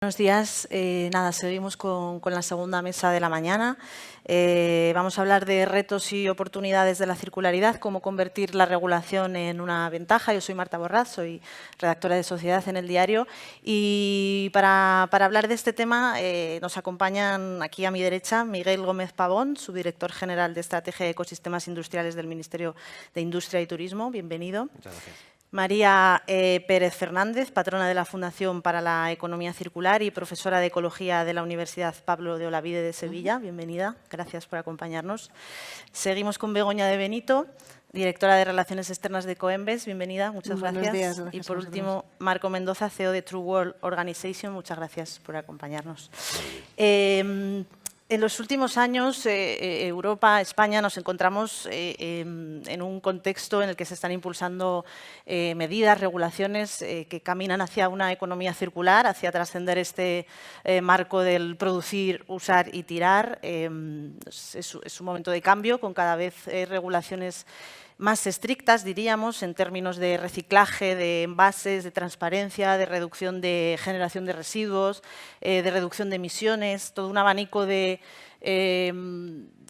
Buenos días. Nada, seguimos con la segunda mesa de la mañana. Vamos a hablar de retos y oportunidades de la circularidad, cómo convertir la regulación en una ventaja. Yo soy Marta Borraz, soy redactora de Sociedad en El Diario. Y para hablar de este tema nos acompañan aquí a mi derecha Miguel Gómez Pavón, subdirector general de Estrategia de Ecosistemas Industriales del Ministerio de Industria y Turismo. Bienvenido. Muchas gracias. María Pérez Fernández, patrona de la Fundación para la Economía Circular y profesora de Ecología de la Universidad Pablo de Olavide de Sevilla. Bienvenida, gracias por acompañarnos. Seguimos con Begoña de Benito, directora de Relaciones Externas de Coembes. Bienvenida, muchas gracias. Buenos días, gracias. Y por último, Marco Mendoza, CEO de True World Organization. Muchas gracias por acompañarnos. En los últimos años, Europa, España, nos encontramos en un contexto en el que se están impulsando medidas, regulaciones que caminan hacia una economía circular, hacia trascender este marco del producir, usar y tirar. Es un momento de cambio, con cada vez regulaciones más estrictas, diríamos, en términos de reciclaje, de envases, de transparencia, de reducción de generación de residuos, de reducción de emisiones, todo un abanico de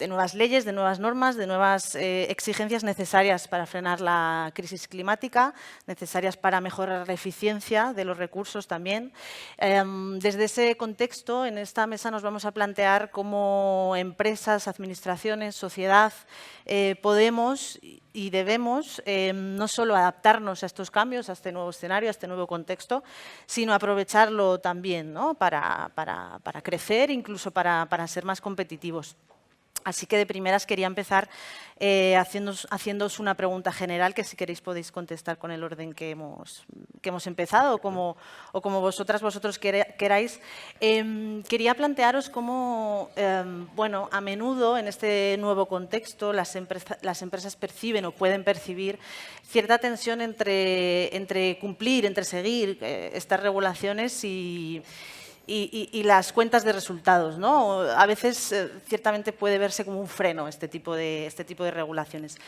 nuevas leyes, de nuevas normas, de nuevas exigencias necesarias para frenar la crisis climática, necesarias para mejorar la eficiencia de los recursos también. Desde ese contexto, en esta mesa nos vamos a plantear cómo empresas, administraciones, sociedad, podemos y debemos no solo adaptarnos a estos cambios, a este nuevo escenario, a este nuevo contexto, sino aprovecharlo también, ¿no? para crecer, incluso para ser más competitivos. Así que de primeras quería empezar haciéndoos una pregunta general que si queréis podéis contestar con el orden que hemos empezado o como vosotros queráis. Quería plantearos cómo, bueno, a menudo en este nuevo contexto las empresas perciben o pueden percibir cierta tensión entre cumplir, entre seguir estas regulaciones y las cuentas de resultados, ¿no? A veces, ciertamente, puede verse como un freno este tipo de regulaciones.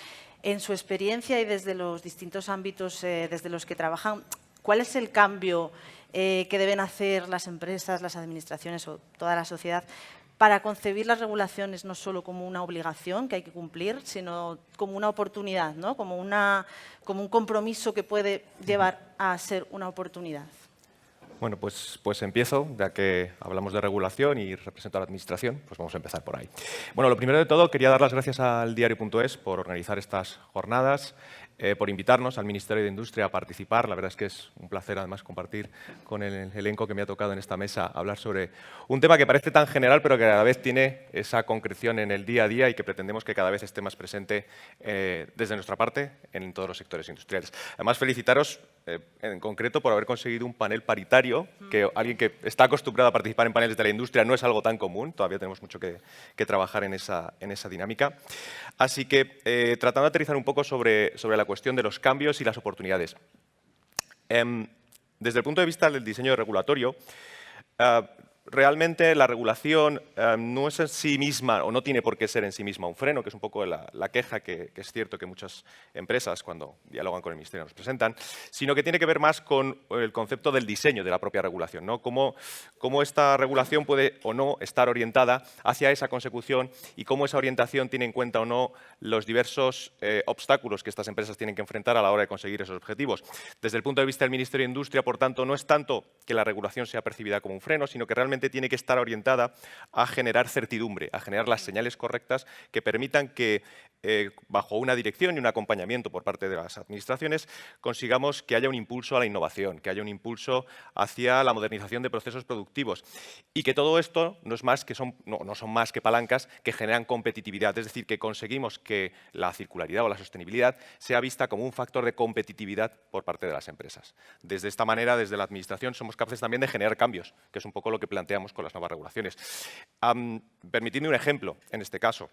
En su experiencia y desde los distintos ámbitos desde los que trabajan, ¿cuál es el cambio que deben hacer las empresas, las administraciones o toda la sociedad para concebir las regulaciones no solo como una obligación que hay que cumplir, sino como una oportunidad, ¿no? como un compromiso que puede llevar a ser una oportunidad? Bueno, pues empiezo, ya que hablamos de regulación y represento a la Administración, pues vamos a empezar por ahí. Bueno, lo primero de todo, quería dar las gracias al Diario.es por organizar estas jornadas, por invitarnos al Ministerio de Industria a participar. La verdad es que es un placer, además, compartir con el elenco que me ha tocado en esta mesa hablar sobre un tema que parece tan general, pero que a la vez tiene esa concreción en el día a día y que pretendemos que cada vez esté más presente desde nuestra parte en todos los sectores industriales. Además, felicitaros en concreto por haber conseguido un panel paritario, que alguien que está acostumbrado a participar en paneles de la industria no es algo tan común, todavía tenemos mucho que trabajar en esa dinámica. Así que, tratando de aterrizar un poco sobre la cuestión de los cambios y las oportunidades. Desde el punto de vista del diseño regulatorio, realmente la regulación no es en sí misma, o no tiene por qué ser en sí misma un freno, que es un poco la queja que es cierto que muchas empresas, cuando dialogan con el Ministerio, nos presentan, sino que tiene que ver más con el concepto del diseño de la propia regulación, ¿no? Cómo esta regulación puede o no estar orientada hacia esa consecución y cómo esa orientación tiene en cuenta o no los diversos obstáculos que estas empresas tienen que enfrentar a la hora de conseguir esos objetivos. Desde el punto de vista del Ministerio de Industria, por tanto, no es tanto que la regulación sea percibida como un freno, sino que realmente tiene que estar orientada a generar certidumbre, a generar las señales correctas que permitan que, bajo una dirección y un acompañamiento por parte de las administraciones, consigamos que haya un impulso a la innovación, que haya un impulso hacia la modernización de procesos productivos y que todo esto no son más que palancas que generan competitividad, es decir, que conseguimos que la circularidad o la sostenibilidad sea vista como un factor de competitividad por parte de las empresas. Desde esta manera, desde la Administración, somos capaces también de generar cambios, que es un poco lo que planteamos con las nuevas regulaciones. Permitidme un ejemplo en este caso.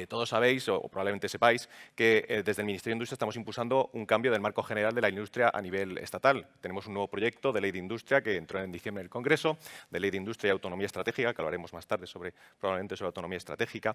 Todos sabéis, o probablemente sepáis, que desde el Ministerio de Industria estamos impulsando un cambio del marco general de la industria a nivel estatal. Tenemos un nuevo proyecto de Ley de Industria que entró en diciembre en el Congreso, de Ley de Industria y Autonomía Estratégica, que hablaremos más tarde probablemente sobre autonomía estratégica.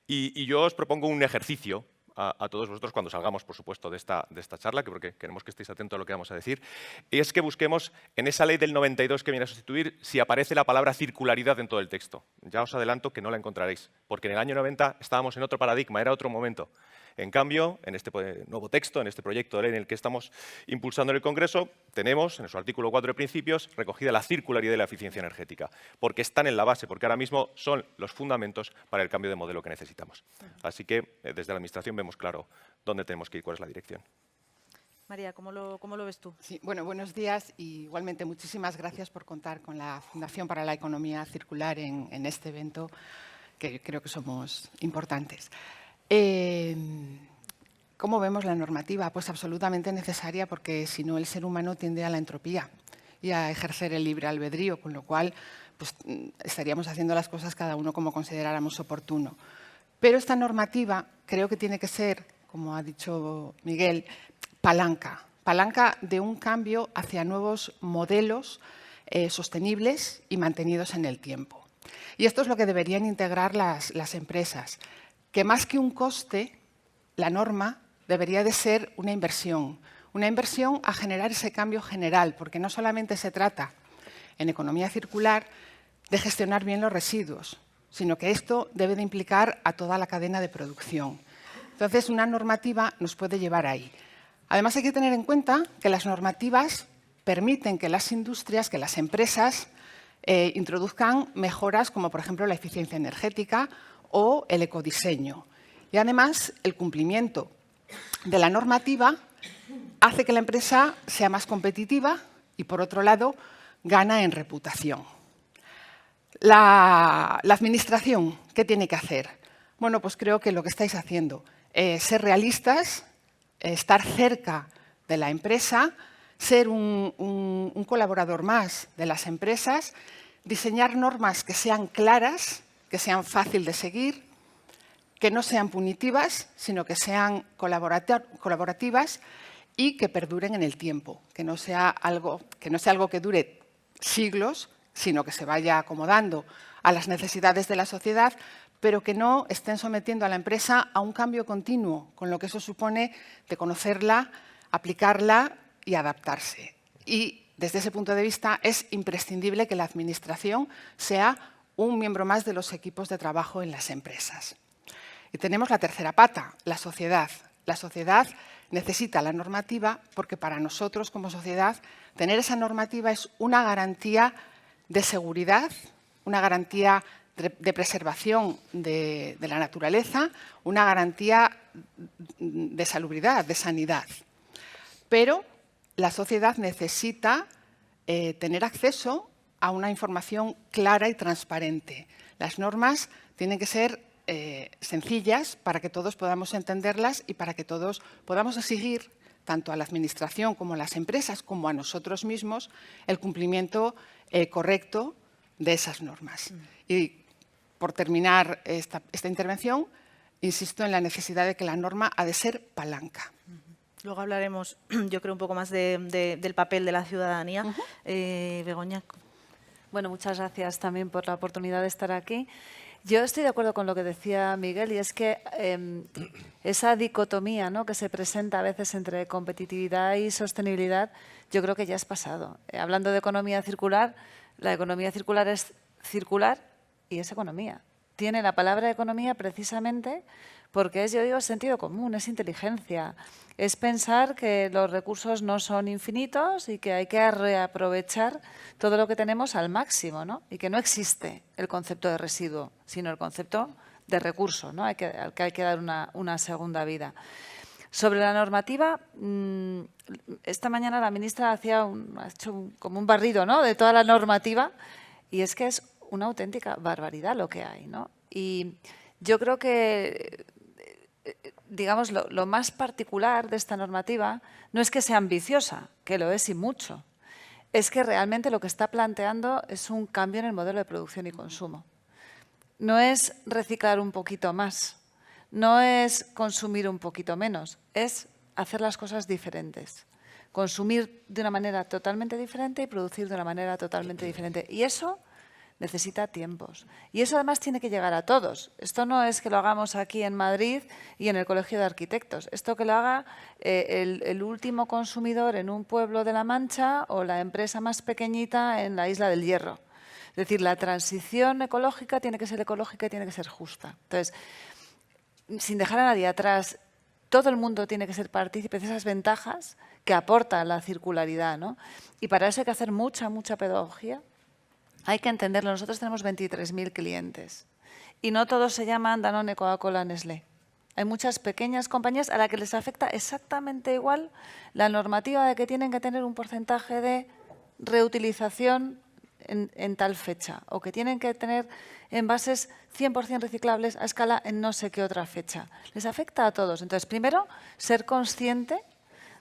Y yo os propongo un ejercicio a todos vosotros cuando salgamos, por supuesto, de esta charla, que porque queremos que estéis atentos a lo que vamos a decir, y es que busquemos en esa ley del 92 que viene a sustituir si aparece la palabra circularidad en todo el texto. Ya os adelanto que no la encontraréis, porque en el año 90 estábamos en otro paradigma, era otro momento. En cambio, en este nuevo texto, en este proyecto de ley en el que estamos impulsando en el Congreso, tenemos en su artículo 4 de principios recogida la circularidad y la eficiencia energética, porque están en la base, porque ahora mismo son los fundamentos para el cambio de modelo que necesitamos. Así que desde la Administración vemos claro dónde tenemos que ir, cuál es la dirección. María, ¿cómo lo ves tú? Sí, bueno, buenos días y igualmente muchísimas gracias por contar con la Fundación para la Economía Circular en este evento, que creo que somos importantes. ¿Cómo vemos la normativa? Pues absolutamente necesaria, porque si no el ser humano tiende a la entropía y a ejercer el libre albedrío, con lo cual pues, estaríamos haciendo las cosas cada uno como consideráramos oportuno. Pero esta normativa creo que tiene que ser, como ha dicho Miguel, palanca de un cambio hacia nuevos modelos sostenibles y mantenidos en el tiempo. Y esto es lo que deberían integrar las empresas, que más que un coste, la norma debería de ser una inversión a generar ese cambio general, porque no solamente se trata, en economía circular, de gestionar bien los residuos, sino que esto debe de implicar a toda la cadena de producción. Entonces, una normativa nos puede llevar ahí. Además, hay que tener en cuenta que las normativas permiten que las industrias, que las empresas, introduzcan mejoras como, por ejemplo, la eficiencia energética o el ecodiseño. Y además, el cumplimiento de la normativa hace que la empresa sea más competitiva y, por otro lado, gana en reputación. La Administración, ¿qué tiene que hacer? Bueno, pues creo que lo que estáis haciendo, ser realistas, estar cerca de la empresa, ser un colaborador más de las empresas, diseñar normas que sean claras, que sean fáciles de seguir, que no sean punitivas, sino que sean colaborativas y que perduren en el tiempo, que no sea algo que dure siglos, sino que se vaya acomodando a las necesidades de la sociedad, pero que no estén sometiendo a la empresa a un cambio continuo, con lo que eso supone de conocerla, aplicarla y adaptarse. Y desde ese punto de vista es imprescindible que la Administración sea un miembro más de los equipos de trabajo en las empresas. Y tenemos la tercera pata, la sociedad. La sociedad necesita la normativa porque para nosotros como sociedad tener esa normativa es una garantía de seguridad, una garantía de preservación de la naturaleza, una garantía de salubridad, de sanidad. Pero la sociedad necesita tener acceso a una información clara y transparente. Las normas tienen que ser sencillas para que todos podamos entenderlas y para que todos podamos exigir, tanto a la Administración como a las empresas, como a nosotros mismos, el cumplimiento correcto de esas normas. Y por terminar esta intervención, insisto en la necesidad de que la norma ha de ser palanca. Luego hablaremos, yo creo, un poco más del papel de la ciudadanía. Begoña. Bueno, muchas gracias también por la oportunidad de estar aquí. Yo estoy de acuerdo con lo que decía Miguel, y es que esa dicotomía, ¿no?, que se presenta a veces entre competitividad y sostenibilidad, yo creo que ya es pasado. Hablando de economía circular, la economía circular es circular y es economía. Tiene la palabra economía precisamente porque es, yo digo, sentido común, es inteligencia. Es pensar que los recursos no son infinitos y que hay que reaprovechar todo lo que tenemos al máximo, ¿no? Y que no existe el concepto de residuo, sino el concepto de recurso, ¿no? Al que hay que dar una segunda vida. Sobre la normativa, esta mañana la ministra ha hecho como un barrido, ¿no?, de toda la normativa, y es que es una auténtica barbaridad lo que hay, ¿no? Y yo creo que, digamos, lo más particular de esta normativa no es que sea ambiciosa, que lo es y mucho, es que realmente lo que está planteando es un cambio en el modelo de producción y consumo. No es reciclar un poquito más, no es consumir un poquito menos, es hacer las cosas diferentes. Consumir de una manera totalmente diferente y producir de una manera totalmente diferente. Y eso necesita tiempos. Y eso además tiene que llegar a todos. Esto no es que lo hagamos aquí en Madrid y en el Colegio de Arquitectos. Esto que lo haga el último consumidor en un pueblo de La Mancha o la empresa más pequeñita en la Isla del Hierro. Es decir, la transición ecológica tiene que ser ecológica y tiene que ser justa. Entonces, sin dejar a nadie atrás, todo el mundo tiene que ser partícipe de esas ventajas que aporta la circularidad, ¿no? Y para eso hay que hacer mucha pedagogía. Hay que entenderlo. Nosotros tenemos 23.000 clientes y no todos se llaman Danone, Coca-Cola, Nestlé. Hay muchas pequeñas compañías a las que les afecta exactamente igual la normativa de que tienen que tener un porcentaje de reutilización en tal fecha o que tienen que tener envases 100% reciclables a escala en no sé qué otra fecha. Les afecta a todos. Entonces, primero, ser consciente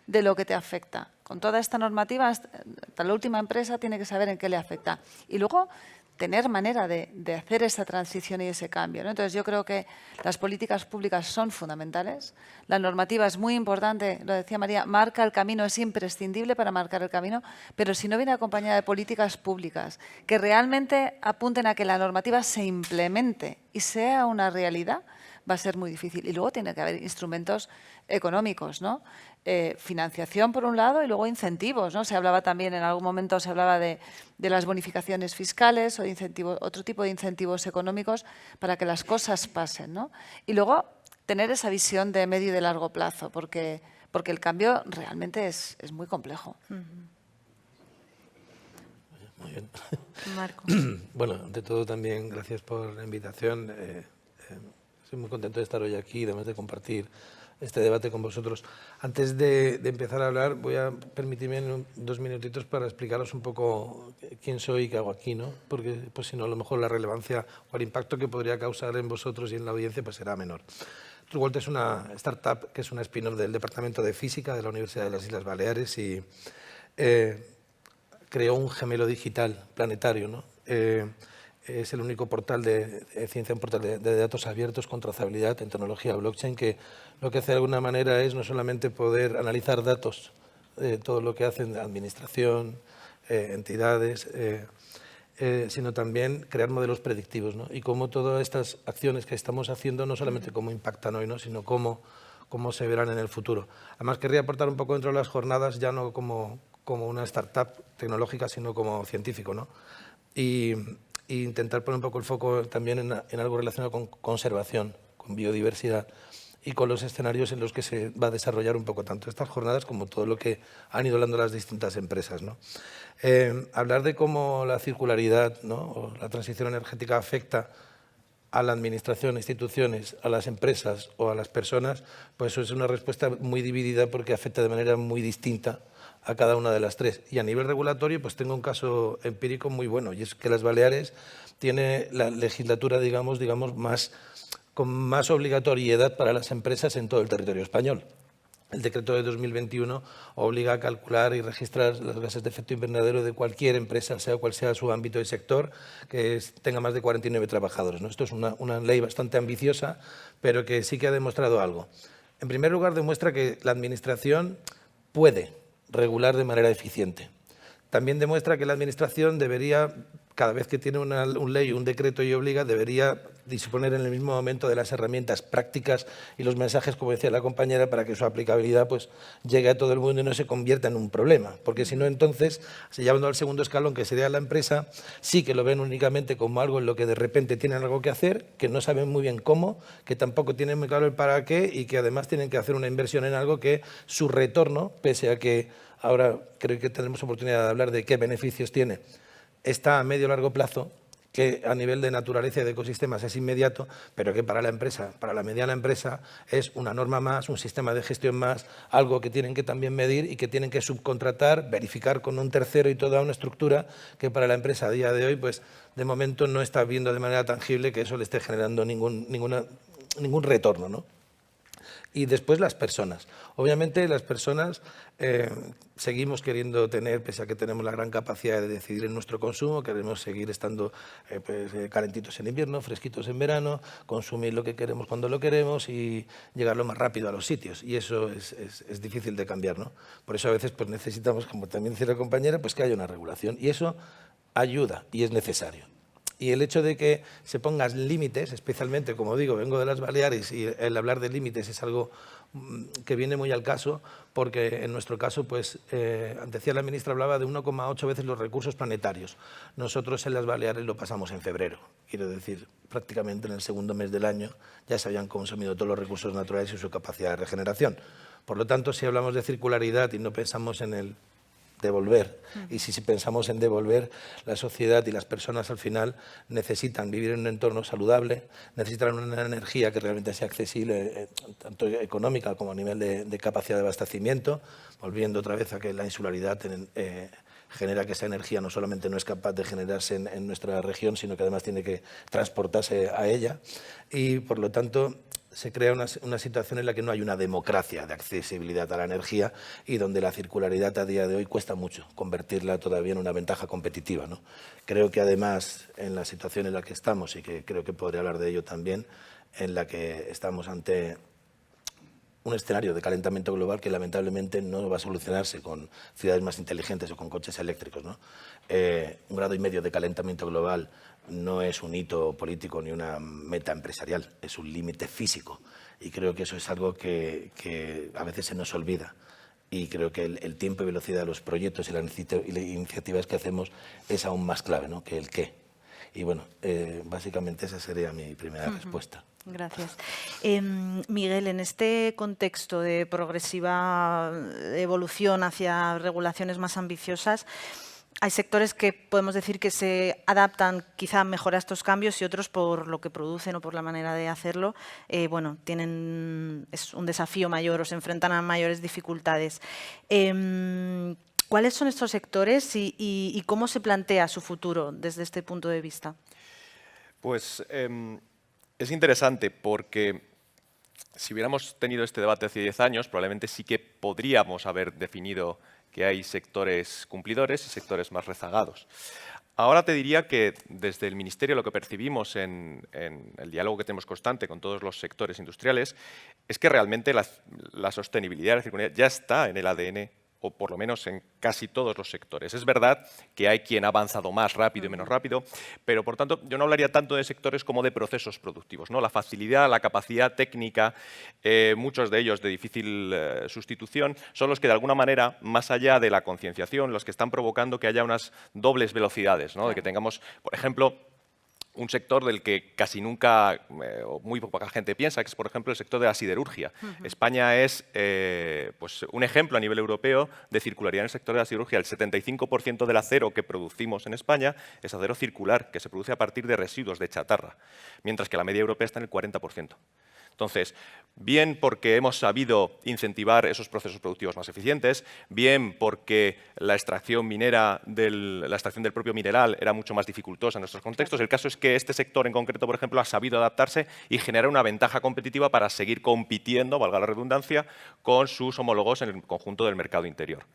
de lo que te afecta. Con toda esta normativa, hasta la última empresa tiene que saber en qué le afecta. Y luego, tener manera de hacer esa transición y ese cambio, ¿no? Entonces, yo creo que las políticas públicas son fundamentales. La normativa es muy importante, lo decía María, marca el camino, es imprescindible para marcar el camino, pero si no viene acompañada de políticas públicas que realmente apunten a que la normativa se implemente y sea una realidad, va a ser muy difícil. Y luego tiene que haber instrumentos económicos, ¿no? Financiación por un lado y luego incentivos, ¿no? Se hablaba también, en algún momento se hablaba de las bonificaciones fiscales o otro tipo de incentivos económicos para que las cosas pasen, ¿no? Y luego tener esa visión de medio y de largo plazo, porque el cambio realmente es muy complejo. Muy bien. Marco. Bueno, ante todo también gracias por la invitación. Estoy muy contento de estar hoy aquí, además de compartir este debate con vosotros. Antes de empezar a hablar, voy a permitirme 2 minutitos para explicaros un poco quién soy y qué hago aquí, ¿no? Porque pues, si no, a lo mejor la relevancia o el impacto que podría causar en vosotros y en la audiencia pues, será menor. Trueworld es una startup que es una spin-off del Departamento de Física de la Universidad de las Islas Baleares y creó un gemelo digital planetario, ¿no? Es el único portal de ciencia, un portal de datos abiertos con trazabilidad en tecnología blockchain que lo que hace de alguna manera es no solamente poder analizar datos de todo lo que hacen administración, entidades, sino también crear modelos predictivos, ¿no? Y cómo todas estas acciones que estamos haciendo no solamente cómo impactan hoy, ¿no? Sino cómo se verán en el futuro. Además, querría aportar un poco dentro de las jornadas, ya no como una startup tecnológica, sino como científico, ¿no? Y intentar poner un poco el foco también en algo relacionado con conservación, con biodiversidad y con los escenarios en los que se va a desarrollar un poco tanto estas jornadas como todo lo que han ido hablando las distintas empresas, ¿no? Hablar de cómo la circularidad, ¿no? O la transición energética afecta a la administración, instituciones, a las empresas o a las personas, pues eso es una respuesta muy dividida porque afecta de manera muy distinta a cada una de las tres. Y a nivel regulatorio, pues tengo un caso empírico muy bueno, y es que las Baleares tiene la legislatura, digamos con más obligatoriedad para las empresas en todo el territorio español. El decreto de 2021 obliga a calcular y registrar los gases de efecto invernadero de cualquier empresa, sea cual sea su ámbito y sector, que tenga más de 49 trabajadores, ¿no? Esto es una ley bastante ambiciosa, pero que sí que ha demostrado algo. En primer lugar, demuestra que la Administración puede regular de manera eficiente. También demuestra que la Administración debería, cada vez que tiene una ley, un decreto y obliga, debería disponer en el mismo momento de las herramientas prácticas y los mensajes, como decía la compañera, para que su aplicabilidad pues, llegue a todo el mundo y no se convierta en un problema. Porque si no, entonces, llevando al segundo escalón, que sería la empresa, sí que lo ven únicamente como algo en lo que de repente tienen algo que hacer, que no saben muy bien cómo, que tampoco tienen muy claro el para qué y que además tienen que hacer una inversión en algo que su retorno, pese a que ahora creo que tendremos oportunidad de hablar de qué beneficios tiene, está a medio y largo plazo, que a nivel de naturaleza y de ecosistemas es inmediato, pero que para la empresa, para la mediana empresa, es una norma más, un sistema de gestión más, algo que tienen que también medir y que tienen que subcontratar, verificar con un tercero y toda una estructura que para la empresa a día de hoy, pues de momento no está viendo de manera tangible que eso le esté generando ningún retorno, ¿no? Y después las personas. Obviamente las personas seguimos queriendo tener, pese a que tenemos la gran capacidad de decidir en nuestro consumo, queremos seguir estando calentitos en invierno, fresquitos en verano, consumir lo que queremos cuando lo queremos y llegar lo más rápido a los sitios. Y eso es difícil de cambiar, ¿no? Por eso a veces pues, necesitamos, como también decía la compañera, pues que haya una regulación. Y eso ayuda y es necesario. Y el hecho de que se pongan límites, especialmente, como digo, vengo de las Baleares y el hablar de límites es algo que viene muy al caso, porque en nuestro caso, pues, decía la ministra, hablaba de 1,8 veces los recursos planetarios. Nosotros en las Baleares lo pasamos en febrero, quiero decir, prácticamente en el segundo mes del año ya se habían consumido todos los recursos naturales y su capacidad de regeneración. Por lo tanto, si hablamos de circularidad y no pensamos en el devolver, y si pensamos en devolver, la sociedad y las personas al final necesitan vivir en un entorno saludable, necesitan una energía que realmente sea accesible, tanto económica como a nivel de capacidad de abastecimiento, volviendo otra vez a que la insularidad genera que esa energía no solamente no es capaz de generarse en nuestra región, sino que además tiene que transportarse a ella, y por lo tanto se crea una situación en la que no hay una democracia de accesibilidad a la energía y donde la circularidad a día de hoy cuesta mucho convertirla todavía en una ventaja competitiva, ¿no? Creo que además en la situación en la que estamos, y que creo que podré hablar de ello también, en la que estamos ante un escenario de calentamiento global que lamentablemente no va a solucionarse con ciudades más inteligentes o con coches eléctricos, ¿no? 1,5 grados de calentamiento global no es un hito político ni una meta empresarial, es un límite físico. Y creo que eso es algo que a veces se nos olvida. Y creo que el tiempo y velocidad de los proyectos y las iniciativas que hacemos es aún más clave, ¿no?, que el qué. Y bueno, básicamente esa sería mi primera respuesta. Gracias. Miguel, en este contexto de progresiva evolución hacia regulaciones más ambiciosas, hay sectores que podemos decir que se adaptan quizá mejor a estos cambios y otros por lo que producen o por la manera de hacerlo, bueno, es un desafío mayor o se enfrentan a mayores dificultades. ¿Cuáles son estos sectores y cómo se plantea su futuro desde este punto de vista? Pues es interesante porque si hubiéramos tenido este debate hace 10 años, probablemente sí que podríamos haber definido que hay sectores cumplidores y sectores más rezagados. Ahora te diría que desde el Ministerio lo que percibimos en el diálogo que tenemos constante con todos los sectores industriales es que realmente la sostenibilidad, la circularidad ya está en el ADN, o por lo menos en casi todos los sectores. Es verdad que hay quien ha avanzado más rápido y menos rápido, pero por tanto yo no hablaría tanto de sectores como de procesos productivos, ¿no? La facilidad, la capacidad técnica, muchos de ellos de difícil sustitución, son los que de alguna manera, más allá de la concienciación, los que están provocando que haya unas dobles velocidades, ¿no? De que tengamos, por ejemplo, un sector del que casi nunca o muy poca gente piensa, que es, por ejemplo, el sector de la siderurgia. España es pues un ejemplo a nivel europeo de circularidad en el sector de la siderurgia. El 75% del acero que producimos en España es acero circular, que se produce a partir de residuos de chatarra, mientras que la media europea está en el 40%. Entonces, bien porque hemos sabido incentivar esos procesos productivos más eficientes, bien porque la extracción minera, la extracción del propio mineral era mucho más dificultosa en nuestros contextos. El caso es que este sector en concreto, por ejemplo, ha sabido adaptarse y generar una ventaja competitiva para seguir compitiendo, valga la redundancia, con sus homólogos en el conjunto del mercado interior.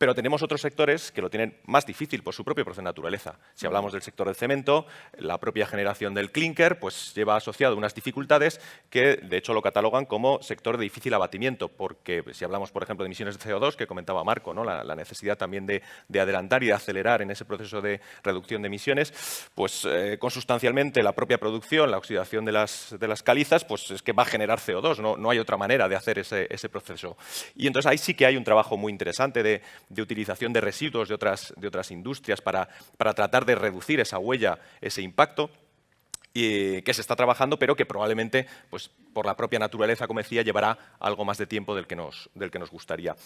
Pero tenemos otros sectores que lo tienen más difícil por su propio proceso de naturaleza. Si hablamos del sector del cemento, la propia generación del clínker pues, lleva asociado unas dificultades que, de hecho, lo catalogan como sector de difícil abatimiento, porque si hablamos, por ejemplo, de emisiones de CO2, que comentaba Marco, ¿no? la necesidad también de adelantar y de acelerar en ese proceso de reducción de emisiones, pues consustancialmente la propia producción, la oxidación de las calizas, pues es que va a generar CO2, no hay otra manera de hacer ese proceso. Y entonces ahí sí que hay un trabajo muy interesante de utilización de residuos de otras industrias para tratar de reducir esa huella, ese impacto, y que se está trabajando, pero que probablemente, pues, por la propia naturaleza, como decía, llevará algo más de tiempo del que nos gustaría.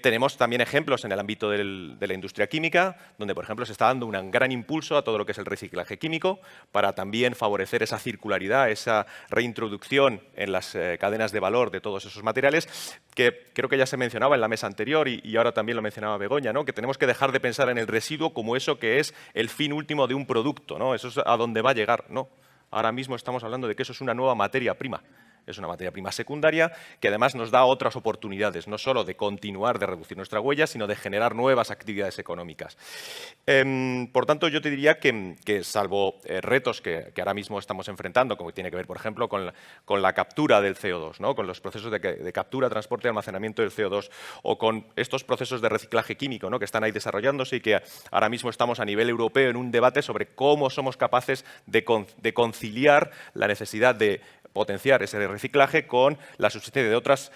Tenemos también ejemplos en el ámbito de la industria química, donde, por ejemplo, se está dando un gran impulso a todo lo que es el reciclaje químico, para también favorecer esa circularidad, esa reintroducción en las cadenas de valor de todos esos materiales, que creo que ya se mencionaba en la mesa anterior y ahora también lo mencionaba Begoña, ¿no? Que tenemos que dejar de pensar en el residuo como eso que es el fin último de un producto, ¿no? Eso es a donde va a llegar, ¿no? Ahora mismo estamos hablando de que eso es una nueva materia prima. es una materia prima secundaria que además nos da otras oportunidades, no solo de continuar de reducir nuestra huella, sino de generar nuevas actividades económicas. Por tanto, yo te diría que salvo retos que ahora mismo estamos enfrentando, como tiene que ver, por ejemplo, con la captura del CO2, ¿no? Con los procesos de captura, transporte y almacenamiento del CO2, o con estos procesos de reciclaje químico, ¿no? Que están ahí desarrollándose y que ahora mismo estamos a nivel europeo en un debate sobre cómo somos capaces de conciliar la necesidad de potenciar ese reciclaje con la subsistencia de otras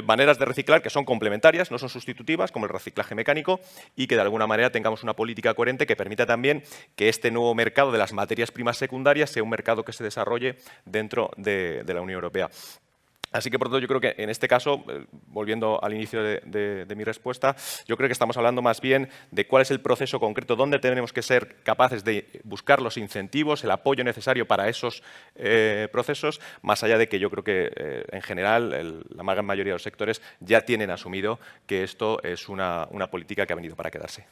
maneras de reciclar que son complementarias, no son sustitutivas, como el reciclaje mecánico, y que de alguna manera tengamos una política coherente que permita también que este nuevo mercado de las materias primas secundarias sea un mercado que se desarrolle dentro de la Unión Europea. Así que, por tanto, yo creo que en este caso, volviendo al inicio de mi respuesta, yo creo que estamos hablando más bien de cuál es el proceso concreto, dónde tenemos que ser capaces de buscar los incentivos, el apoyo necesario para esos procesos, más allá de que yo creo que, en general, la gran mayoría de los sectores ya tienen asumido que esto es una política que ha venido para quedarse.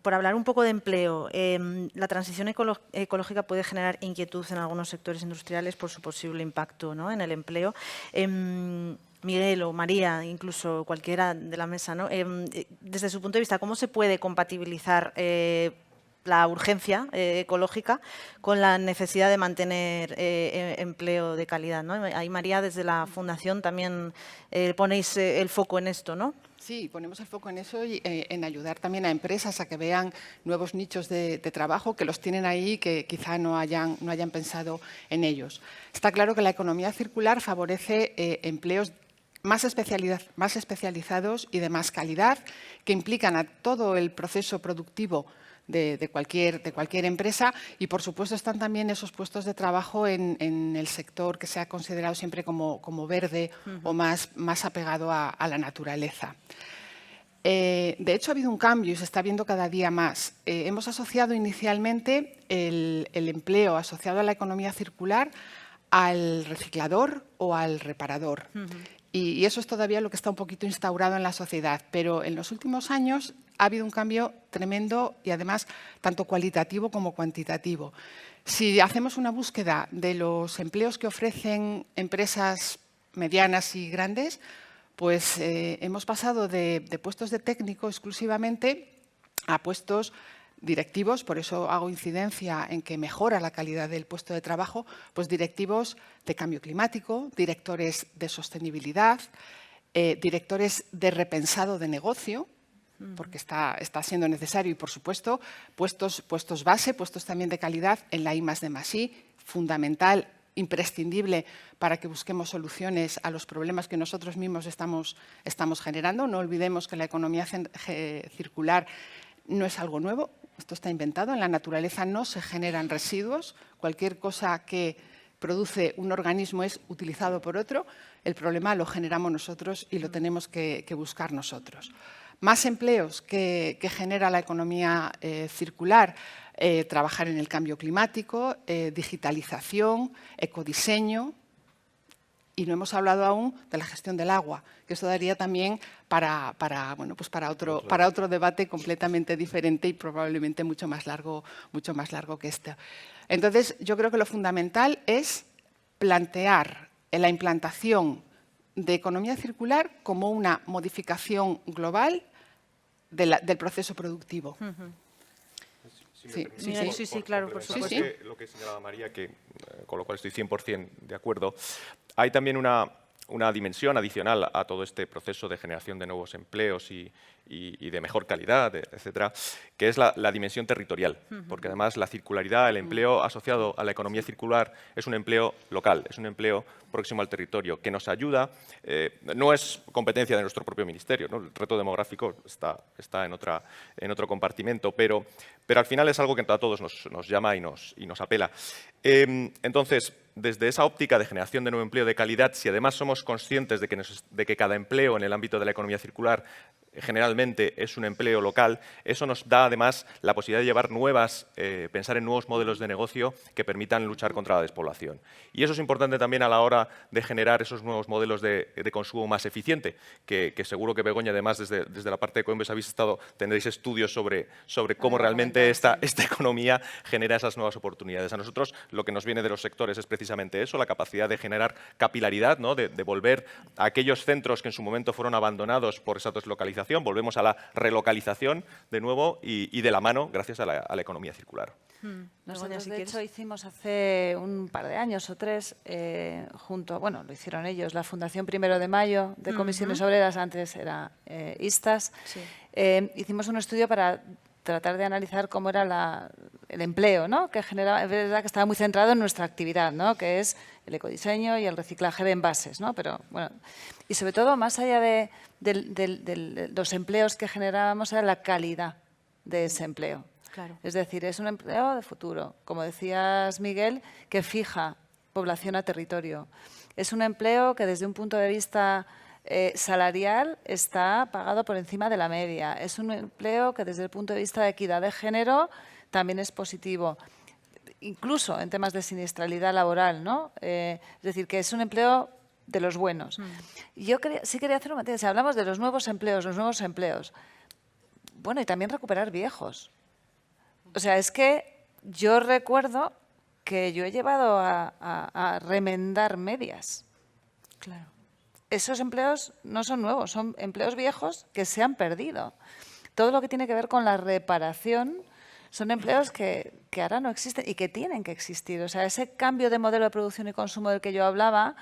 Por hablar un poco de empleo, la transición ecológica puede generar inquietud en algunos sectores industriales por su posible impacto, ¿no?, en el empleo. Miguel o María, incluso cualquiera de la mesa, ¿no? Desde su punto de vista, ¿cómo se puede compatibilizar la urgencia ecológica con la necesidad de mantener empleo de calidad, ¿no? Ahí, María, desde la Fundación también ponéis el foco en esto, ¿no? Sí, ponemos el foco en eso y en ayudar también a empresas a que vean nuevos nichos de trabajo que los tienen ahí y que quizá no hayan pensado en ellos. Está claro que la economía circular favorece empleos más especializados y de más calidad, que implican a todo el proceso productivo de cualquier empresa, y por supuesto están también esos puestos de trabajo en el sector que se ha considerado siempre como verde o más apegado a la naturaleza. De hecho, ha habido un cambio y se está viendo cada día más. Hemos asociado inicialmente el empleo asociado a la economía circular al reciclador o al reparador. Y eso es todavía lo que está un poquito instaurado en la sociedad, pero en los últimos años ha habido un cambio tremendo y además tanto cualitativo como cuantitativo. Si hacemos una búsqueda de los empleos que ofrecen empresas medianas y grandes, pues hemos pasado de puestos de técnico exclusivamente a puestos directivos, por eso hago incidencia en que mejora la calidad del puesto de trabajo, pues directivos de cambio climático, directores de sostenibilidad, directores de repensado de negocio, porque está siendo necesario, y por supuesto puestos base, puestos también de calidad en la I+D+I, fundamental, imprescindible para que busquemos soluciones a los problemas que nosotros mismos estamos generando. No olvidemos que la economía circular no es algo nuevo, esto está inventado. En la naturaleza no se generan residuos, cualquier cosa que produce un organismo es utilizado por otro, el problema lo generamos nosotros y lo tenemos que buscar nosotros. Más empleos que genera la economía circular, trabajar en el cambio climático, digitalización, ecodiseño, y no hemos hablado aún de la gestión del agua, que esto daría también para otro debate completamente diferente y probablemente mucho más largo que este. Entonces, yo creo que lo fundamental es plantear la implantación de economía circular como una modificación global del proceso productivo. Sí, claro, por supuesto. Lo que señalaba María, con lo cual estoy 100% de acuerdo, hay también una dimensión adicional a todo este proceso de generación de nuevos empleos y de mejor calidad, etcétera, que es la dimensión territorial, porque además la circularidad, el empleo asociado a la economía circular es un empleo local, es un empleo próximo al territorio, que nos ayuda, no es competencia de nuestro propio ministerio, ¿no? El reto demográfico está en otro compartimento, pero al final es algo que a todos nos llama y nos apela. Entonces, desde esa óptica de generación de nuevo empleo de calidad, si además somos conscientes de que cada empleo en el ámbito de la economía circular generalmente es un empleo local, eso nos da además la posibilidad de llevar pensar en nuevos modelos de negocio que permitan luchar contra la despoblación. Y eso es importante también a la hora de generar esos nuevos modelos de consumo más eficiente, que seguro que Begoña, además, desde la parte de Coinbase tendréis estudios sobre cómo realmente esta economía genera esas nuevas oportunidades. A nosotros lo que nos viene de los sectores es precisamente eso, la capacidad de generar capilaridad, ¿no? de volver a aquellos centros que en su momento fueron abandonados por esa deslocalización, volvemos a la relocalización de nuevo y de la mano gracias a la economía circular. Nosotros, si de quieres. hecho, hicimos hace un par de años o 3, lo hicieron ellos, la Fundación 1 de Mayo de Comisiones Obreras, antes era ISTAS, Sí. hicimos un estudio para tratar de analizar cómo era el empleo, ¿no? Que generaba, es verdad que estaba muy centrado en nuestra actividad, ¿no? Que es el ecodiseño y el reciclaje de envases, ¿no? Pero, bueno, y sobre todo, más allá de los empleos que generábamos, era la calidad de ese empleo. Claro. Es decir, es un empleo de futuro, como decías, Miguel, que fija población a territorio. Es un empleo que desde un punto de vista salarial está pagado por encima de la media. Es un empleo que desde el punto de vista de equidad de género también es positivo, incluso en temas de siniestralidad laboral, ¿no? Es decir, que es un empleo de los buenos. Yo sí quería hacer un matiz. Si hablamos de los nuevos empleos, bueno, y también recuperar viejos. O sea, es que yo recuerdo que yo he llevado a remendar medias. Claro. Esos empleos no son nuevos, son empleos viejos que se han perdido. Todo lo que tiene que ver con la reparación son empleos que ahora no existen y que tienen que existir. O sea, ese cambio de modelo de producción y consumo del que yo hablaba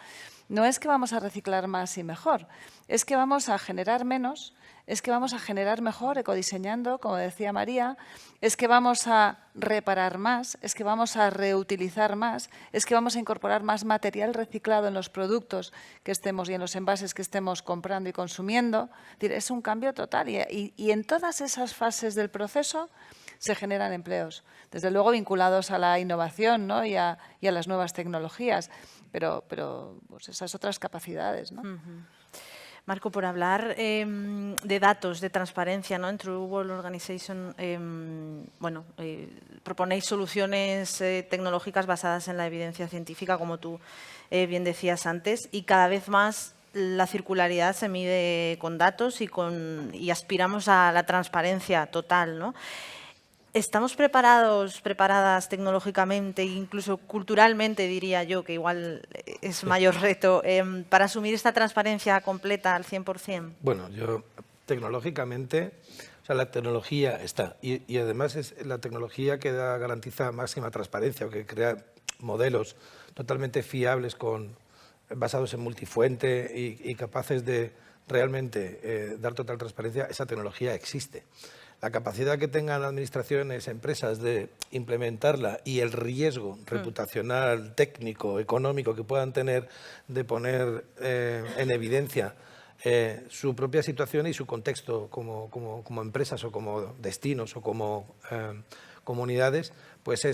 no es que vamos a reciclar más y mejor, es que vamos a generar menos, es que vamos a generar mejor ecodiseñando, como decía María, es que vamos a reparar más, es que vamos a reutilizar más, es que vamos a incorporar más material reciclado en los productos que estemos y en los envases que estemos comprando y consumiendo. Es decir, es un cambio total y en todas esas fases del proceso se generan empleos, desde luego vinculados a la innovación, ¿no? y a las nuevas tecnologías, pero pues esas otras capacidades, ¿no? Marco, por hablar de datos, de transparencia, ¿no? En True World Organization, proponéis soluciones tecnológicas basadas en la evidencia científica, como tú bien decías antes, y cada vez más la circularidad se mide con datos y aspiramos a la transparencia total, ¿no? ¿Estamos preparadas tecnológicamente, incluso culturalmente, diría yo, que igual es mayor reto, para asumir esta transparencia completa al 100%? Bueno, yo tecnológicamente, o sea, la tecnología está y además es la tecnología que garantiza máxima transparencia, o que crea modelos totalmente fiables basados en multifuente y capaces de realmente dar total transparencia. Esa tecnología existe. La capacidad que tengan administraciones, empresas de implementarla y el riesgo reputacional, técnico, económico que puedan tener de poner en evidencia su propia situación y su contexto como empresas o como destinos o como comunidades, pues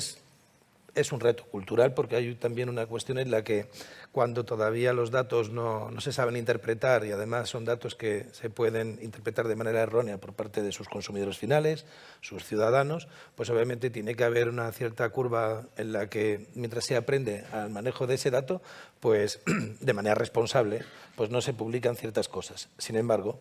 es un reto cultural, porque hay también una cuestión en la que cuando todavía los datos no se saben interpretar y además son datos que se pueden interpretar de manera errónea por parte de sus consumidores finales, sus ciudadanos, pues obviamente tiene que haber una cierta curva en la que mientras se aprende al manejo de ese dato, pues de manera responsable, pues no se publican ciertas cosas. Sin embargo,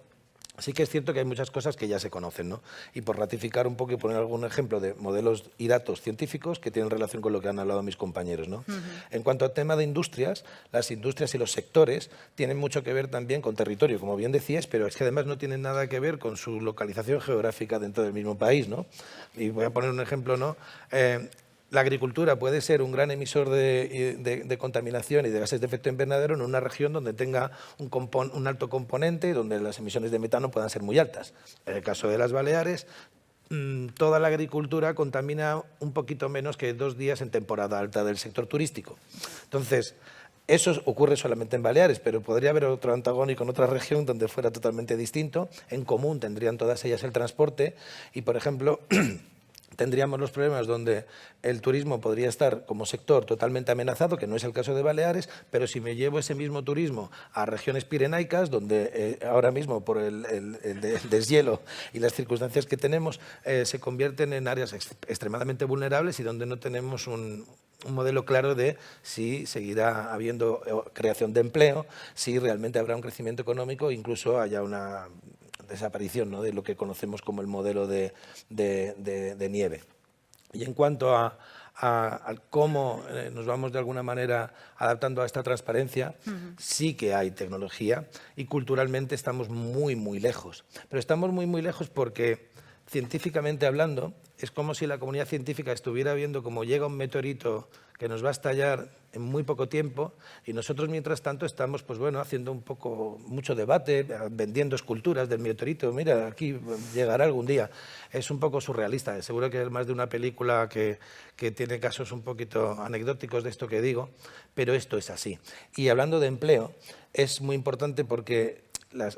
sí que es cierto que hay muchas cosas que ya se conocen, ¿no? Y por ratificar un poco y poner algún ejemplo de modelos y datos científicos que tienen relación con lo que han hablado mis compañeros, ¿no? En cuanto al tema de industrias, las industrias y los sectores tienen mucho que ver también con territorio, como bien decías, pero es que además no tienen nada que ver con su localización geográfica dentro del mismo país, ¿no? Y voy a poner un ejemplo, ¿no? La agricultura puede ser un gran emisor de contaminación y de gases de efecto invernadero en una región donde tenga un alto componente y donde las emisiones de metano puedan ser muy altas. En el caso de las Baleares, toda la agricultura contamina un poquito menos que 2 días en temporada alta del sector turístico. Entonces, eso ocurre solamente en Baleares, pero podría haber otro antagónico en otra región donde fuera totalmente distinto. En común tendrían todas ellas el transporte y, por ejemplo, tendríamos los problemas donde el turismo podría estar como sector totalmente amenazado, que no es el caso de Baleares, pero si me llevo ese mismo turismo a regiones pirenaicas, donde ahora mismo por el deshielo y las circunstancias que tenemos, se convierten en áreas extremadamente vulnerables y donde no tenemos un modelo claro de si seguirá habiendo creación de empleo, si realmente habrá un crecimiento económico, incluso haya una desaparición, ¿no?, de lo que conocemos como el modelo de nieve. Y en cuanto a cómo nos vamos de alguna manera adaptando a esta transparencia, sí que hay tecnología y culturalmente estamos muy, muy lejos. Pero estamos muy, muy lejos porque científicamente hablando es como si la comunidad científica estuviera viendo cómo llega un meteorito que nos va a estallar en muy poco tiempo y nosotros mientras tanto estamos pues bueno, haciendo mucho debate, vendiendo esculturas del meteorito, mira, aquí llegará algún día. Es un poco surrealista, seguro que es más de una película que tiene casos un poquito anecdóticos de esto que digo, pero esto es así. Y hablando de empleo, es muy importante porque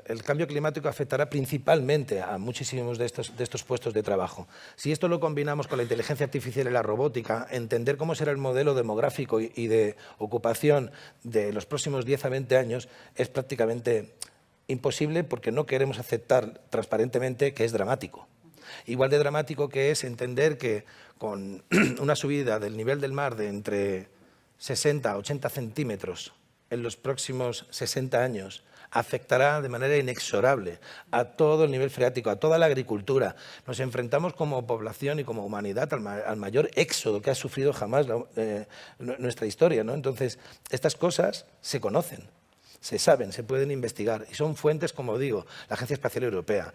el cambio climático afectará principalmente a muchísimos de estos puestos de trabajo. Si esto lo combinamos con la inteligencia artificial y la robótica, entender cómo será el modelo demográfico y de ocupación de los próximos 10 a 20 años es prácticamente imposible porque no queremos aceptar transparentemente que es dramático. Igual de dramático que es entender que con una subida del nivel del mar de entre 60 a 80 centímetros en los próximos 60 años, afectará de manera inexorable a todo el nivel freático, a toda la agricultura. Nos enfrentamos como población y como humanidad al mayor éxodo que ha sufrido jamás nuestra historia, ¿no? Entonces, estas cosas se conocen, se saben, se pueden investigar y son fuentes, como digo, la Agencia Espacial Europea,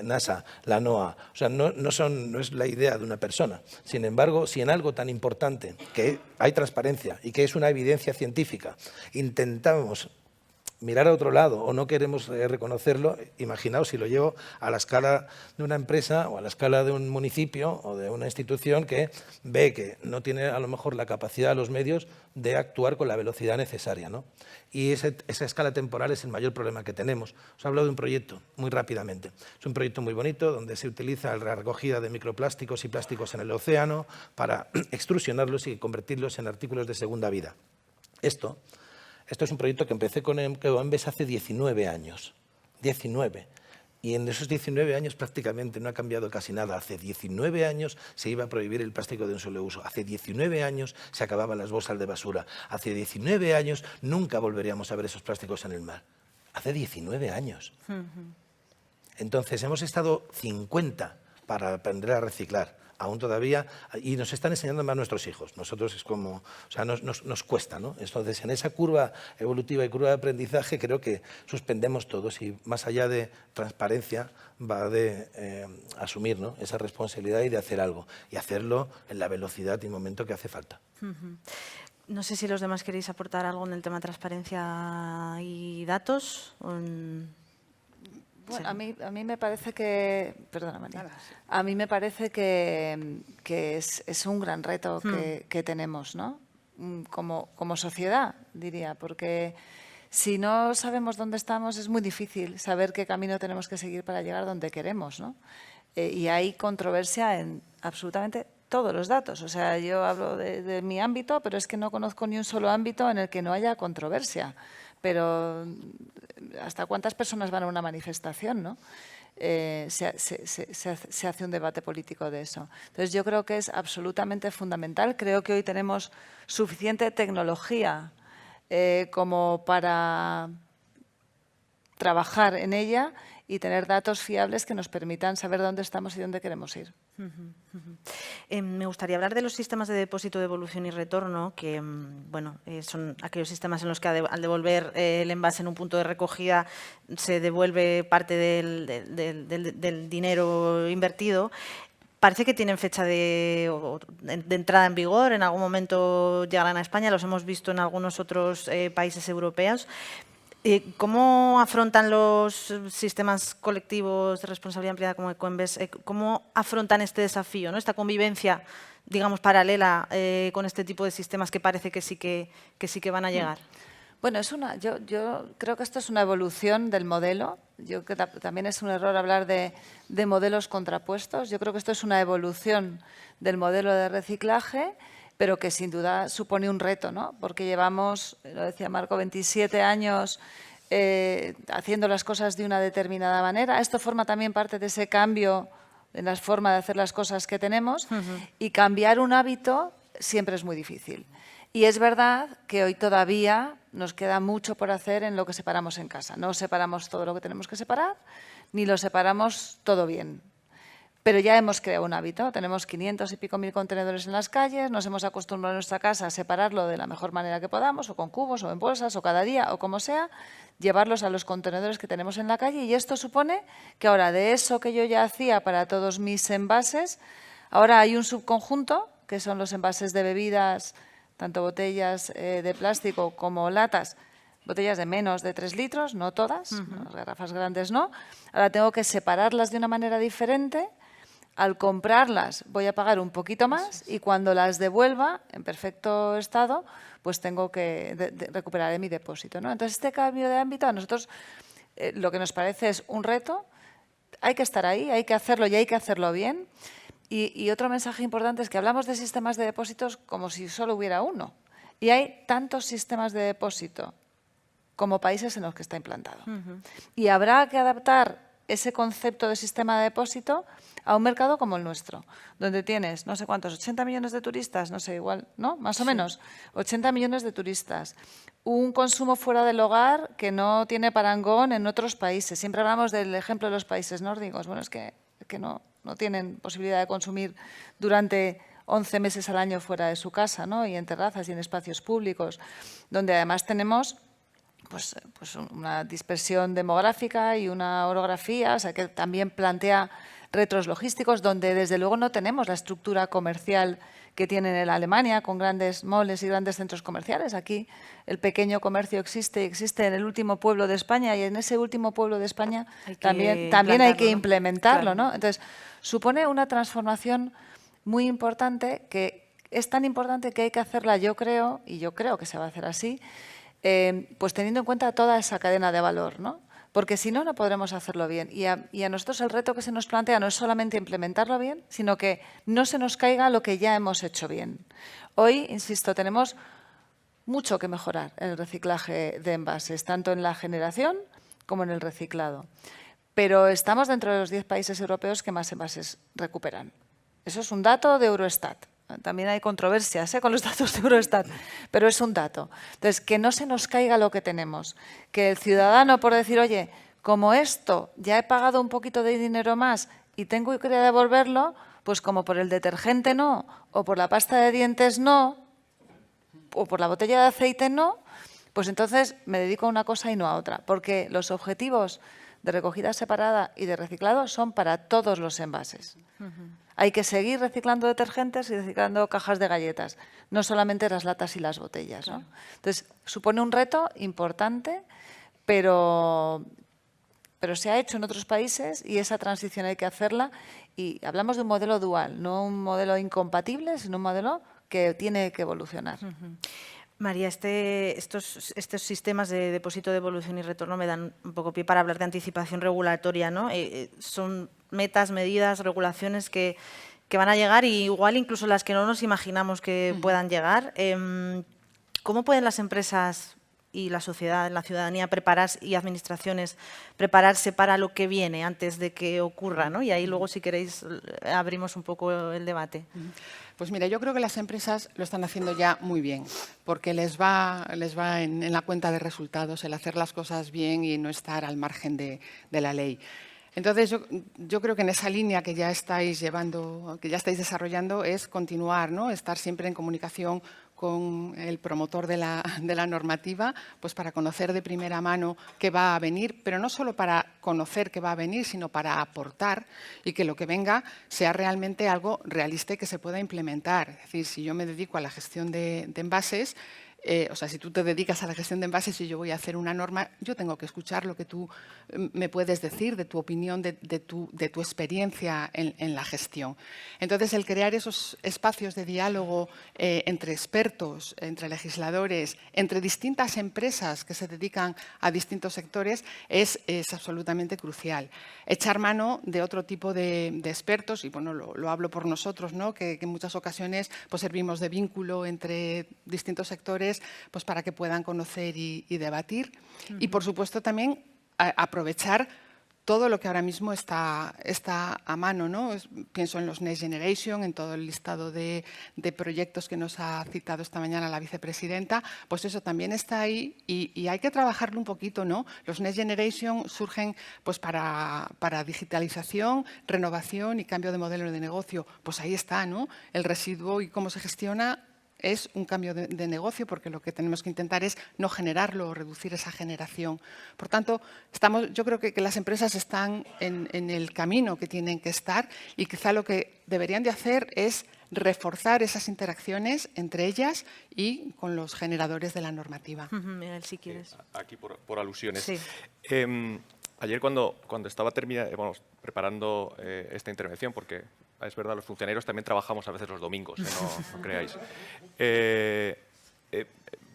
NASA, la NOAA. O sea, no es la idea de una persona. Sin embargo, si en algo tan importante, que hay transparencia y que es una evidencia científica, intentamos mirar a otro lado o no queremos reconocerlo, imaginaos si lo llevo a la escala de una empresa o a la escala de un municipio o de una institución que ve que no tiene a lo mejor la capacidad, los medios de actuar con la velocidad necesaria, ¿no? Y esa escala temporal es el mayor problema que tenemos. Os hablo de un proyecto, muy rápidamente. Es un proyecto muy bonito donde se utiliza la recogida de microplásticos y plásticos en el océano para extrusionarlos y convertirlos en artículos de segunda vida. Esto es un proyecto que empecé con Ecoembes hace 19 años. 19. Y en esos 19 años prácticamente no ha cambiado casi nada. Hace 19 años se iba a prohibir el plástico de un solo uso. Hace 19 años se acababan las bolsas de basura. Hace 19 años nunca volveríamos a ver esos plásticos en el mar. Hace 19 años. Entonces hemos estado 50 para aprender a reciclar. Aún todavía, y nos están enseñando más nuestros hijos. Nosotros es como, o sea, nos cuesta, ¿no? Entonces, en esa curva evolutiva y curva de aprendizaje creo que suspendemos todos y más allá de transparencia va de asumir, ¿no?, esa responsabilidad y de hacer algo. Y hacerlo en la velocidad y momento que hace falta. No sé si los demás queréis aportar algo en el tema de transparencia y datos. Bueno, a mí me parece que, perdona María, a mí me parece que es un gran reto que tenemos, ¿no? Como sociedad, diría, porque si no sabemos dónde estamos es muy difícil saber qué camino tenemos que seguir para llegar donde queremos, ¿no? Y hay controversia en absolutamente todos los datos. O sea, yo hablo de mi ámbito, pero es que no conozco ni un solo ámbito en el que no haya controversia. Pero ¿hasta cuántas personas van a una manifestación, no? Se hace un debate político de eso. Entonces, yo creo que es absolutamente fundamental. Creo que hoy tenemos suficiente tecnología como para trabajar en ella y tener datos fiables que nos permitan saber dónde estamos y dónde queremos ir. Me gustaría hablar de los sistemas de depósito, devolución y retorno, que bueno, son aquellos sistemas en los que al devolver el envase en un punto de recogida se devuelve parte del dinero invertido. Parece que tienen fecha de entrada en vigor, en algún momento llegarán a España, los hemos visto en algunos otros países europeos. ¿Cómo afrontan los sistemas colectivos de responsabilidad ampliada como Ecoembes? ¿Cómo afrontan este desafío, ¿no?, esta convivencia, digamos, paralela con este tipo de sistemas que parece que sí que van a llegar? Bueno, yo creo que esto es una evolución del modelo. Yo creo que también es un error hablar de modelos contrapuestos. Yo creo que esto es una evolución del modelo de reciclaje, pero que sin duda supone un reto, ¿no? Porque llevamos, lo decía Marco, 27 años haciendo las cosas de una determinada manera. Esto forma también parte de ese cambio en la forma de hacer las cosas que tenemos, y cambiar un hábito siempre es muy difícil. Y es verdad que hoy todavía nos queda mucho por hacer en lo que separamos en casa. No separamos todo lo que tenemos que separar, ni lo separamos todo bien. Pero ya hemos creado un hábito. Tenemos 500 y pico mil contenedores en las calles, nos hemos acostumbrado en nuestra casa a separarlo de la mejor manera que podamos, o con cubos, o en bolsas, o cada día, o como sea, llevarlos a los contenedores que tenemos en la calle. Y esto supone que ahora, de eso que yo ya hacía para todos mis envases, ahora hay un subconjunto, que son los envases de bebidas, tanto botellas de plástico como latas, botellas de menos de 3 litros, no todas, las garrafas grandes no. Ahora tengo que separarlas de una manera diferente. Al comprarlas voy a pagar un poquito más, y cuando las devuelva en perfecto estado, pues tengo que recuperar mi depósito, ¿no? Entonces, este cambio de ámbito a nosotros lo que nos parece es un reto. Hay que estar ahí, hay que hacerlo, y hay que hacerlo bien. Y otro mensaje importante es que hablamos de sistemas de depósitos como si solo hubiera uno. Y hay tantos sistemas de depósito como países en los que está implantado. Y habrá que adaptar ese concepto de sistema de depósito a un mercado como el nuestro, donde tienes, no sé cuántos, 80 millones de turistas, no sé, igual, ¿no? Más o menos, 80 millones de turistas. Un consumo fuera del hogar que no tiene parangón en otros países. Siempre hablamos del ejemplo de los países nórdicos. Bueno, es que no tienen posibilidad de consumir durante 11 meses al año fuera de su casa, ¿no? Y en terrazas y en espacios públicos, donde además tenemos pues una dispersión demográfica y una orografía, o sea, que también plantea retos logísticos, donde desde luego no tenemos la estructura comercial que tienen en Alemania, con grandes moles y grandes centros comerciales. Aquí el pequeño comercio existe en el último pueblo de España, y en ese último pueblo de España también hay que implementarlo, ¿no? Entonces, supone una transformación muy importante, que es tan importante que hay que hacerla, yo creo que se va a hacer así, pues teniendo en cuenta toda esa cadena de valor, ¿no? Porque si no, no podremos hacerlo bien. Y a nosotros el reto que se nos plantea no es solamente implementarlo bien, sino que no se nos caiga lo que ya hemos hecho bien. Hoy, insisto, tenemos mucho que mejorar en el reciclaje de envases, tanto en la generación como en el reciclado. Pero estamos dentro de los 10 países europeos que más envases recuperan. Eso es un dato de Eurostat. También hay controversias con los datos de Eurostat, pero es un dato. Entonces, que no se nos caiga lo que tenemos. Que el ciudadano, por decir, oye, como esto ya he pagado un poquito de dinero más y tengo que devolverlo, pues como por el detergente no, o por la pasta de dientes no, o por la botella de aceite no, pues entonces me dedico a una cosa y no a otra. Porque los objetivos de recogida separada y de reciclado son para todos los envases. Hay que seguir reciclando detergentes y reciclando cajas de galletas, no solamente las latas y las botellas, ¿no? Entonces, supone un reto importante, pero se ha hecho en otros países, y esa transición hay que hacerla. Y hablamos de un modelo dual, no un modelo incompatible, sino un modelo que tiene que evolucionar. María, estos sistemas de depósito, devolución y retorno me dan un poco pie para hablar de anticipación regulatoria, ¿no? Son metas, medidas, regulaciones que van a llegar, y igual incluso las que no nos imaginamos que puedan llegar. ¿Cómo pueden las empresas y la sociedad, la ciudadanía y administraciones prepararse para lo que viene antes de que ocurra, ¿no? Y ahí luego, si queréis, abrimos un poco el debate. Pues mira, yo creo que las empresas lo están haciendo ya muy bien, porque les va en la cuenta de resultados el hacer las cosas bien y no estar al margen de la ley. Entonces, yo creo que en esa línea que ya estáis desarrollando es continuar, ¿no? Estar siempre en comunicación con el promotor de la normativa, pues para conocer de primera mano qué va a venir, pero no solo para conocer qué va a venir, sino para aportar, y que lo que venga sea realmente algo realista y que se pueda implementar. Es decir, si yo me dedico a la gestión de envases, o sea, si tú te dedicas a la gestión de envases y yo voy a hacer una norma, yo tengo que escuchar lo que tú me puedes decir, de tu opinión, de tu experiencia en la gestión. Entonces, el crear esos espacios de diálogo entre expertos, entre legisladores, entre distintas empresas que se dedican a distintos sectores es absolutamente crucial. Echar mano de otro tipo de expertos, y bueno, lo hablo por nosotros, ¿no? que en muchas ocasiones pues, servimos de vínculo entre distintos sectores pues, para que puedan conocer y debatir. Y, por supuesto, también aprovechar todo lo que ahora mismo está a mano, ¿no? Pienso en los Next Generation, en todo el listado de proyectos que nos ha citado esta mañana la vicepresidenta, pues eso también está ahí y hay que trabajarlo un poquito, ¿no? Los Next Generation surgen pues para digitalización, renovación y cambio de modelo de negocio. Pues ahí está, ¿no? El residuo y cómo se gestiona es un cambio de negocio, porque lo que tenemos que intentar es no generarlo o reducir esa generación. Por tanto, yo creo que las empresas están en el camino que tienen que estar y quizá lo que deberían de hacer es reforzar esas interacciones entre ellas y con los generadores de la normativa. Miguel, si quieres. Aquí por alusiones. Sí. Ayer cuando estaba preparando esta intervención, porque es verdad, los funcionarios también trabajamos a veces los domingos, no creáis.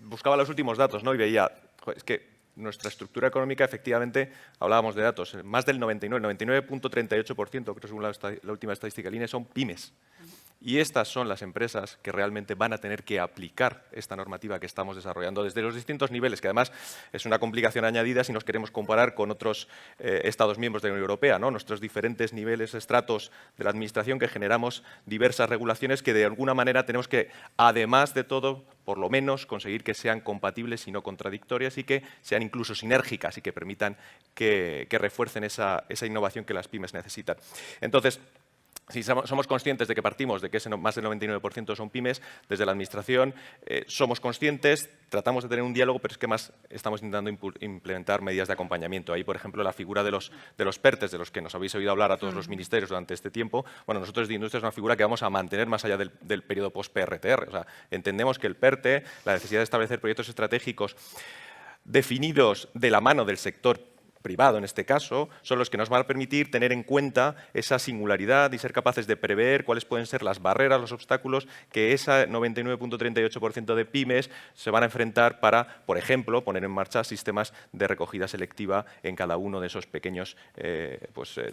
Buscaba los últimos datos, ¿no? Y veía, es que nuestra estructura económica, efectivamente, hablábamos de datos, más del 99,38%, creo que según la última estadística del INE, son pymes. Y estas son las empresas que realmente van a tener que aplicar esta normativa que estamos desarrollando desde los distintos niveles, que además es una complicación añadida si nos queremos comparar con otros Estados miembros de la Unión Europea, ¿no? Nuestros diferentes niveles, estratos de la Administración, que generamos diversas regulaciones que de alguna manera tenemos que, además de todo, por lo menos conseguir que sean compatibles y no contradictorias y que sean incluso sinérgicas y que permitan que refuercen esa innovación que las pymes necesitan. Entonces, si somos conscientes de que partimos de que más del 99% son pymes, desde la Administración somos conscientes, tratamos de tener un diálogo, pero es que más estamos intentando implementar medidas de acompañamiento. Ahí, por ejemplo, la figura de los PERTES, de los que nos habéis oído hablar a todos los ministerios durante este tiempo. Bueno, nosotros de Industria es una figura que vamos a mantener más allá del periodo post-PRTR. O sea, entendemos que el PERTE, la necesidad de establecer proyectos estratégicos definidos de la mano del sector privado en este caso, son los que nos van a permitir tener en cuenta esa singularidad y ser capaces de prever cuáles pueden ser las barreras, los obstáculos que ese 99,38% de pymes se van a enfrentar para, por ejemplo, poner en marcha sistemas de recogida selectiva en cada uno de esos pequeños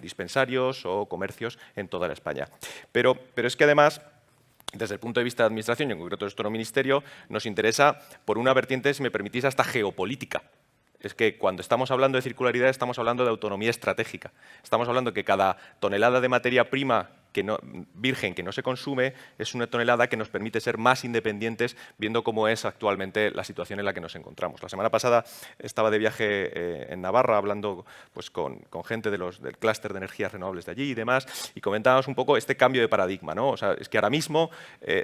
dispensarios o comercios en toda la España. Pero es que además, desde el punto de vista de Administración, y en concreto de nuestro ministerio, nos interesa, por una vertiente, si me permitís, hasta geopolítica. Es que cuando estamos hablando de circularidad estamos hablando de autonomía estratégica. Estamos hablando que cada tonelada de materia prima virgen que no se consume es una tonelada que nos permite ser más independientes viendo cómo es actualmente la situación en la que nos encontramos. La semana pasada estaba de viaje en Navarra hablando pues, con gente del clúster de energías renovables de allí y demás y comentábamos un poco este cambio de paradigma, ¿no? O sea, es que ahora mismo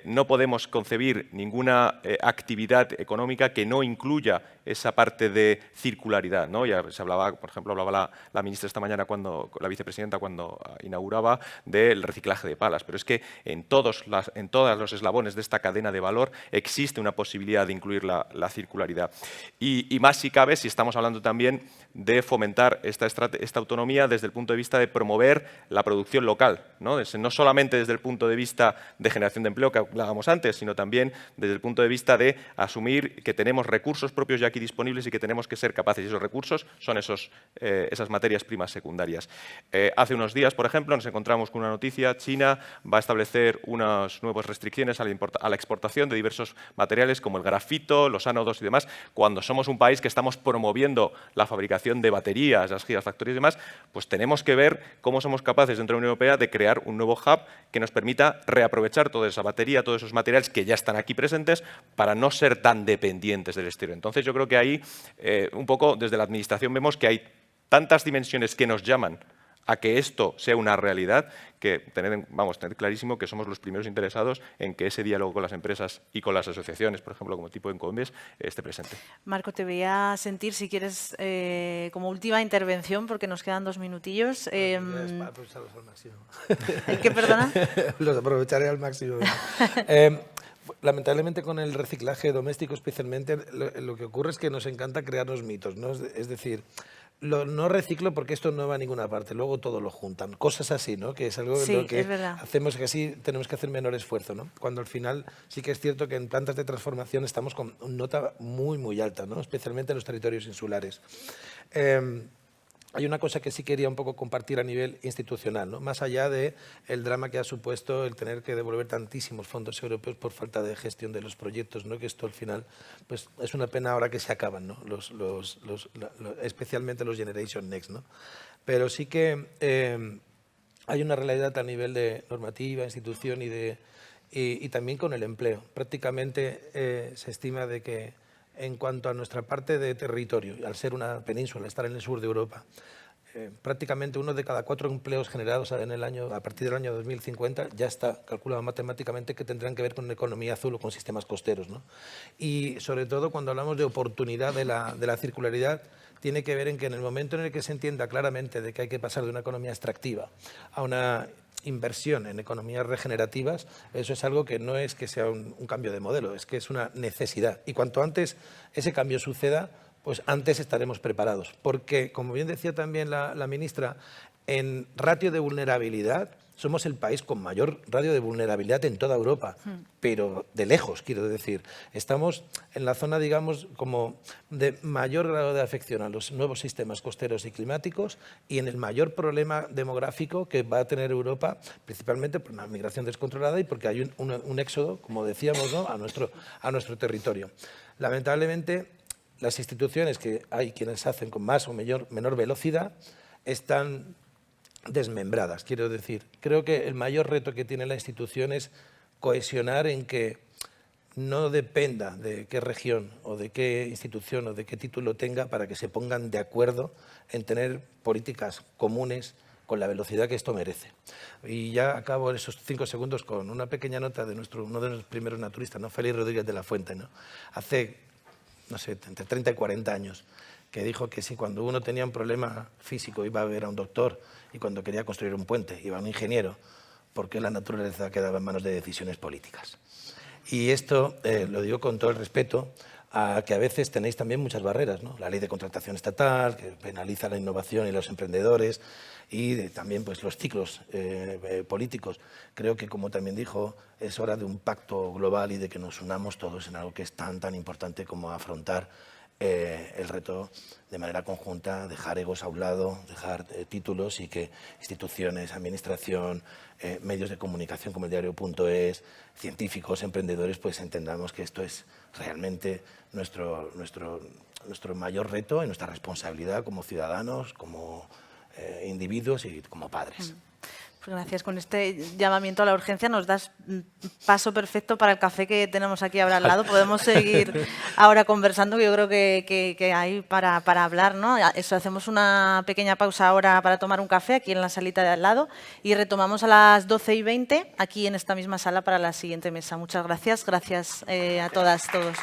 no podemos concebir ninguna actividad económica que no incluya esa parte de circularidad, ¿no? Ya se hablaba, por ejemplo, hablaba la ministra esta mañana, la vicepresidenta, cuando inauguraba del reciclaje de palas, pero es que en todos los eslabones de esta cadena de valor existe una posibilidad de incluir la circularidad. Y más si cabe, si estamos hablando también de fomentar esta autonomía desde el punto de vista de promover la producción local, ¿no? No solamente desde el punto de vista de generación de empleo que hablábamos antes, sino también desde el punto de vista de asumir que tenemos recursos propios ya aquí disponibles y que tenemos que ser capaces, y esos recursos son esas materias primas secundarias. Hace unos días, por ejemplo, nos encontramos con una noticia: China va a establecer unas nuevas restricciones a la exportación de diversos materiales como el grafito, los ánodos y demás, cuando somos un país que estamos promoviendo la fabricación de baterías, las gigafactorías y demás, pues tenemos que ver cómo somos capaces dentro de la Unión Europea de crear un nuevo hub que nos permita reaprovechar toda esa batería, todos esos materiales que ya están aquí presentes para no ser tan dependientes del exterior. Entonces yo creo que ahí un poco desde la Administración vemos que hay tantas dimensiones que nos llaman a que esto sea una realidad, que tener clarísimo que somos los primeros interesados en que ese diálogo con las empresas y con las asociaciones, por ejemplo, como tipo Encombes, esté presente. Marco, te voy a sentir, si quieres, como última intervención, porque nos quedan 2 minutillos. Aprovecharlos al máximo. ¿El qué, perdona? Los aprovecharé al máximo. Lamentablemente con el reciclaje doméstico especialmente lo que ocurre es que nos encanta crearnos mitos, ¿no? Es decir, no reciclo porque esto no va a ninguna parte, luego todo lo juntan, cosas así, ¿no? Que es algo Sí, en lo que es verdad. hacemos que así tenemos que hacer menor esfuerzo, ¿no? Cuando al final sí que es cierto que en plantas de transformación estamos con una nota muy alta, ¿no? Especialmente en los territorios insulares. Hay una cosa que sí quería un poco compartir a nivel institucional, ¿no? Más allá del drama que ha supuesto el tener que devolver tantísimos fondos europeos por falta de gestión de los proyectos, ¿no? Que esto al final pues, es una pena ahora que se acaban, ¿no? Especialmente los Generation Next, ¿no? Pero sí que hay una realidad a nivel de normativa, institución y también con el empleo. Prácticamente se estima de que en cuanto a nuestra parte de territorio, al ser una península, estar en el sur de Europa, prácticamente 1 de cada 4 empleos generados a partir del año 2050 ya está calculado matemáticamente que tendrán que ver con economía azul o con sistemas costeros, ¿no? Y sobre todo cuando hablamos de oportunidad de la circularidad, tiene que ver en que en el momento en el que se entienda claramente de que hay que pasar de una economía extractiva a una inversión en economías regenerativas, eso es algo que no es que sea un cambio de modelo, es que es una necesidad. Y cuanto antes ese cambio suceda, pues antes estaremos preparados. Porque, como bien decía también la ministra, en ratio de vulnerabilidad somos el país con mayor radio de vulnerabilidad en toda Europa, pero de lejos, quiero decir. Estamos en la zona, digamos, como de mayor grado de afección a los nuevos sistemas costeros y climáticos y en el mayor problema demográfico que va a tener Europa, principalmente por una migración descontrolada y porque hay un éxodo, como decíamos, ¿no? a nuestro territorio. Lamentablemente, las instituciones que hay quienes hacen con más o menor velocidad están desmembradas, quiero decir. Creo que el mayor reto que tiene la institución es cohesionar en que no dependa de qué región o de qué institución o de qué título tenga para que se pongan de acuerdo en tener políticas comunes con la velocidad que esto merece. Y ya acabo en esos 5 segundos con una pequeña nota de uno de los primeros naturistas, ¿no? Félix Rodríguez de la Fuente, ¿no? Hace, no sé, entre 30 y 40 años, que dijo que si cuando uno tenía un problema físico iba a ver a un doctor y cuando quería construir un puente iba a un ingeniero, porque la naturaleza quedaba en manos de decisiones políticas. Y esto lo digo con todo el respeto a que a veces tenéis también muchas barreras, ¿no? La ley de contratación estatal, que penaliza la innovación y los emprendedores, y también pues, los ciclos políticos. Creo que, como también dijo, es hora de un pacto global y de que nos unamos todos en algo que es tan importante como afrontar el reto de manera conjunta, dejar egos a un lado, dejar títulos y que instituciones, administración, medios de comunicación como el diario.es, científicos, emprendedores, pues entendamos que esto es realmente nuestro mayor reto y nuestra responsabilidad como ciudadanos, como individuos y como padres. Pues gracias. Con este llamamiento a la urgencia nos das paso perfecto para el café que tenemos aquí ahora al lado. Podemos seguir ahora conversando, que yo creo que hay para hablar, ¿no? Eso, hacemos una pequeña pausa ahora para tomar un café aquí en la salita de al lado y retomamos a las 12:20 aquí en esta misma sala para la siguiente mesa. Muchas gracias. Gracias a todas, todos.